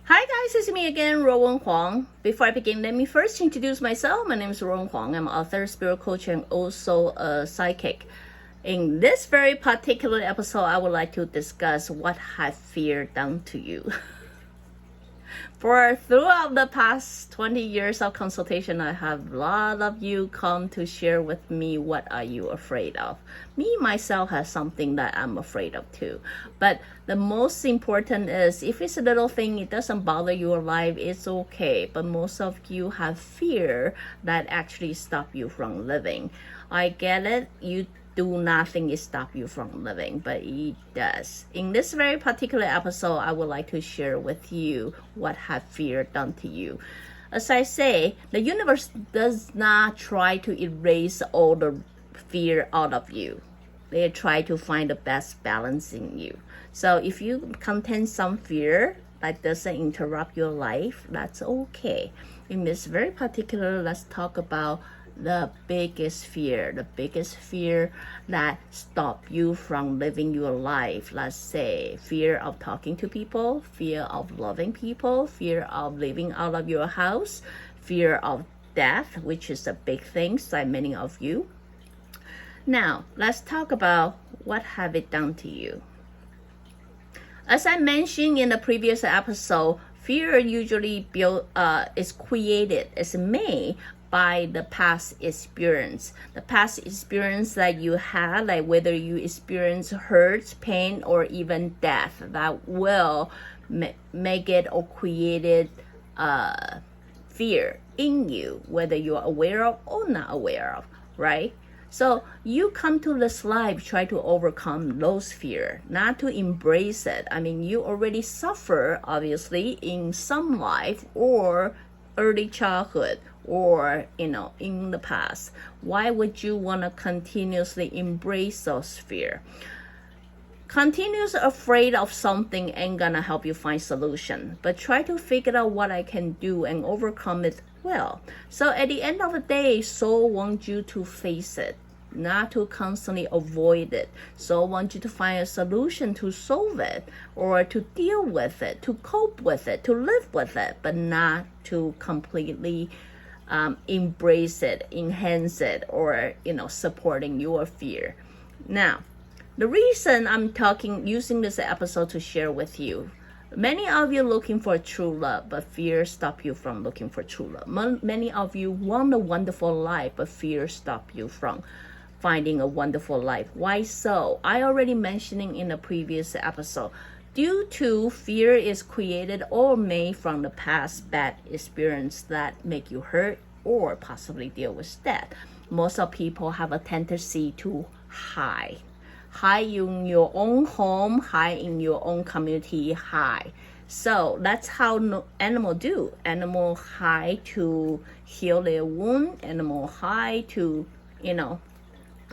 Hi guys, it's me again, Ruowen Huang. Before I begin, let me first introduce myself. My name is Ruowen Huang. I'm an author, spirit coach, and also a psychic. In this very particular episode, I would like to discuss what have fear done to you. Throughout the past 20 years of consultation, I have a lot of you come to share with me what are you afraid of. Me, myself, has something that I'm afraid of too. But the most important is, if it's a little thing, it doesn't bother your life, it's okay. But most of you have fear that actually stop you from living. I get it. You do nothing is stop you from living, but it does. In this very particular episode, I would like to share with you what have fear done to you. As I say, the universe does not try to erase all the fear out of you. They try to find the best balance in you. So if you contain some fear that doesn't interrupt your life, that's okay. In this very particular, let's talk about the biggest fear that stop you from living your life. Let's say fear of talking to people, fear of loving people, fear of living out of your house, fear of death, which is a big thing by many of you. Now, let's talk about what have it done to you. As I mentioned in the previous episode, fear usually is made by the past experience. The past experience that you had, like whether you experience hurt, pain, or even death, that will make it or created fear in you, whether you're aware of or not aware of, right? So you come to this life, try to overcome those fear, not to embrace it. I mean, you already suffer, obviously, in some life or early childhood, or in the past. Why would you want to continuously embrace those fear? Continuous afraid of something ain't gonna help you find solution, but try to figure out what I can do and overcome it well. So at the end of the day, soul wants you to face it, not to constantly avoid it. Soul wants you to find a solution to solve it, or to deal with it, to cope with it, to live with it, but not to completely embrace it, enhance it, or supporting your fear. Now, the reason I'm using this episode to share with you, many of you looking for true love, but fear stop you from looking for true love. Many of you want a wonderful life, but fear stop you from finding a wonderful life. Why so? I already mentioning in the previous episode. Due to fear is created or made from the past bad experience that make you hurt or possibly deal with death. Most of people have a tendency to hide. Hide in your own home, hide in your own community, hide. So that's how animal do. Animal hide to heal their wound. Animal hide to,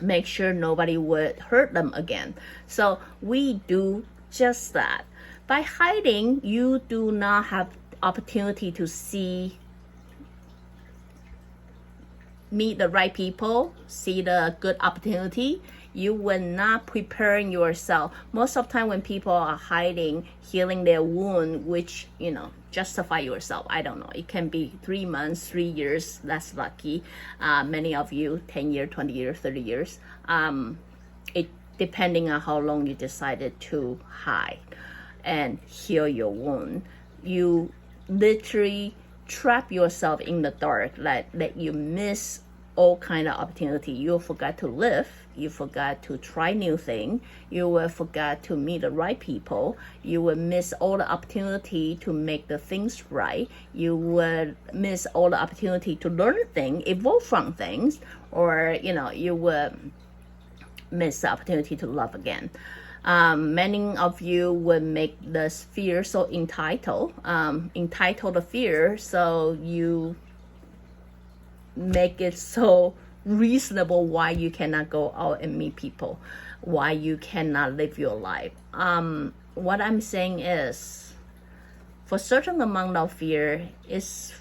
make sure nobody would hurt them again. So we do just that. By hiding, you do not have opportunity to meet the right people, see the good opportunity. You will not preparing yourself. Most of the time when people are hiding, healing their wound, which, justify yourself. I don't know. It can be 3 months, 3 years. That's lucky. Many of you, 10 years, 20 years, 30 years. It depending on how long you decided to hide and heal your wound. You literally trap yourself in the dark, that you miss all kind of opportunity. You forgot to live. You forgot to try new things. You will forget to meet the right people. You will miss all the opportunity to make the things right. You will miss all the opportunity to learn things, evolve from things, or you will miss the opportunity to love again. Many of you will make this fear so entitled the fear, so you make it so reasonable why you cannot go out and meet people, why you cannot live your life. What I'm saying is, for certain amount of fear is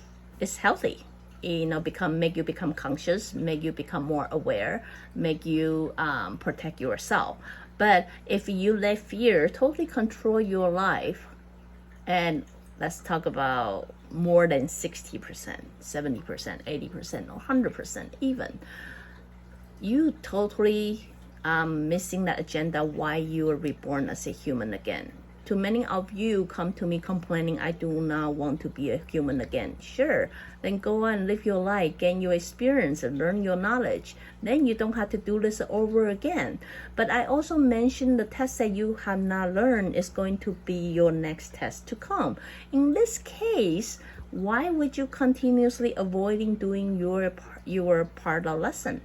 healthy. Make you become conscious, make you become more aware, make you protect yourself. But if you let fear totally control your life, and let's talk about more than 60%, 70%, 80%, or 100% even, you totally missing the agenda why you were reborn as a human again. Too many of you come to me complaining, I do not want to be a human again. Sure, then go on, live your life, gain your experience, and learn your knowledge. Then you don't have to do this over again. But I also mentioned the test that you have not learned is going to be your next test to come. In this case, why would you continuously avoiding doing your part of lesson?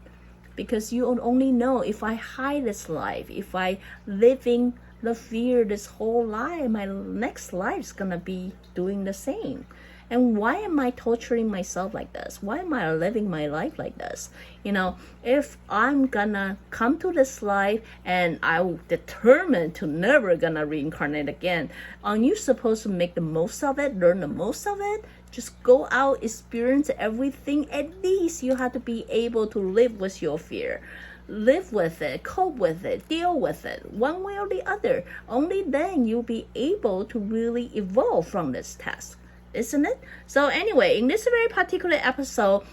Because you only know if I hide this life, if I living the fear this whole life, my next life is gonna be doing the same. And why am I torturing myself like this? Why am I living my life like this? You know, if I'm gonna come to this life and I'm determined to never gonna reincarnate again, aren't you supposed to make the most of it, learn the most of it? Just go out, experience everything. At least you have to be able to live with your fear. Live with it, cope with it, deal with it, one way or the other. Only then you'll be able to really evolve from this test, isn't it? So anyway, in this very particular episode,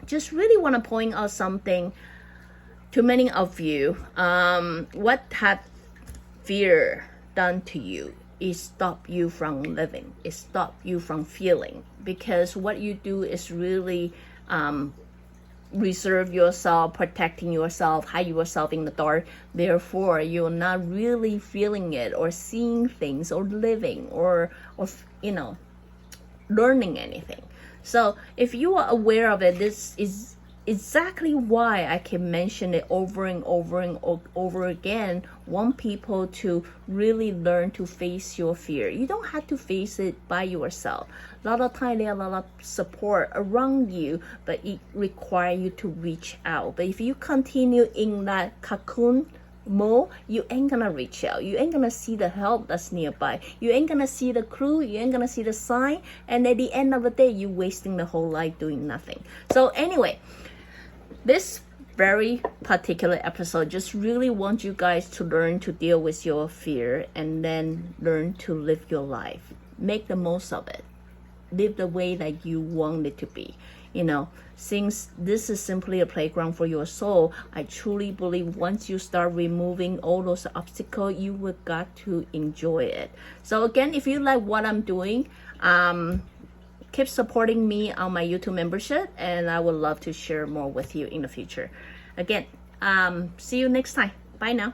just really want to point out something to many of you. What have fear done to you? It stop you from living. It stop you from feeling. Because what you do is really reserve yourself, protecting yourself, hide yourself in the dark. Therefore, you're not really feeling it or seeing things or living or learning anything. So if you are aware of it, this is exactly why I can mention it over and over and over again. Want people to really learn to face your fear. You don't have to face it by yourself. A lot of time there are a lot of support around you, but it requires you to reach out. But if you continue in that cocoon mode, you ain't gonna reach out. You ain't gonna see the help that's nearby. You ain't gonna see the clue. You ain't gonna see the sign. And at the end of the day, you're wasting the whole life doing nothing. So anyway, this very particular episode just really want you guys to learn to deal with your fear and then learn to live your life. Make the most of it. Live the way that you want it to be. You know, since this is simply a playground for your soul, I truly believe once you start removing all those obstacles, you will got to enjoy it. So again, if you like what I'm doing, keep supporting me on my YouTube membership, and I would love to share more with you in the future. Again, see you next time. Bye now.